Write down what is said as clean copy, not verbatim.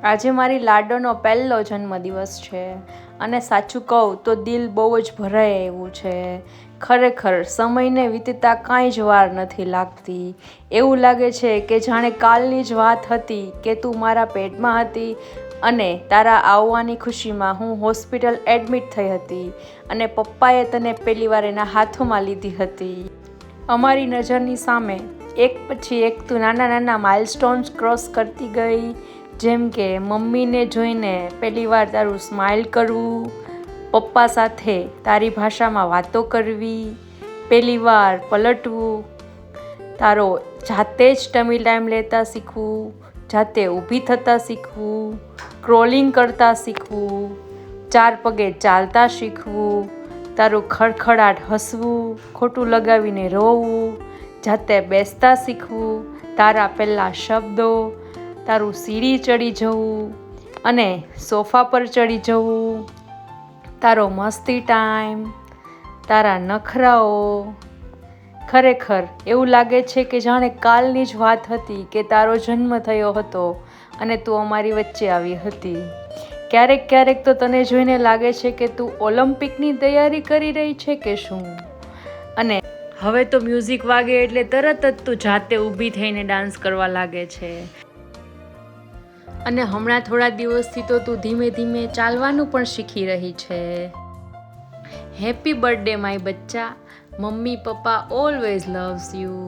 આજે મારી લાડોનો પહેલો જન્મદિવસ છે અને સાચું કહું તો દિલ બહુ જ ભરાય એવું છે. ખરેખર સમયને વીતતા કાંઈ જ વાર નથી લાગતી. એવું લાગે છે કે જાણે કાલની જ વાત હતી કે તું મારા પેટમાં હતી અને તારા આવવાની ખુશીમાં હું હોસ્પિટલ એડમિટ થઈ હતી અને પપ્પાએ તને પહેલી વાર એના હાથોમાં લીધી હતી. અમારી નજરની સામે એક પછી એક તું નાના નાના માઇલસ્ટોન્સ ક્રોસ કરતી ગઈ. જેમ કે મમ્મીને જોઈને પહેલી વાર તારું સ્માઇલ કરવું, પપ્પા સાથે તારી ભાષામાં વાતો કરવી, પહેલી વાર પલટવું, તારો જાતે જ ટમી ટાઈમ લેતા શીખવું, જાતે ઊભી થતાં શીખવું, ક્રોલિંગ કરતાં શીખવું, 4 પગે ચાલતા શીખવું, તારું ખડખડાટ હસવું, ખોટું લગાવીને રોવું, જાતે બેસતા શીખવું, તારા પહેલાં શબ્દો, તારું સીડી ચડી જવું અને સોફા પર ચડી જવું, તારો મસ્તી ટાઈમ, તારા નખરાઓ. ખરેખર એવું લાગે છે કે જાણે કાલની જ વાત હતી કે તારો જન્મ થયો હતો અને તું અમારી વચ્ચે આવી હતી. ક્યારેક ક્યારેક તો તને જોઈને લાગે છે કે તું ઓલિમ્પિકની તૈયારી કરી રહી છે કે શું. અને હવે તો મ્યુઝિક વાગે એટલે તરત જ તું જાતે ઊભી થઈને ડાન્સ કરવા લાગે છે. અને હમણાં થોડા દિવસથી તો તું ધીમે ધીમે ચાલવાનું પણ શીખી રહી છે. હેપી બર્થડે માય બચ્ચા. Mummy papa always loves you.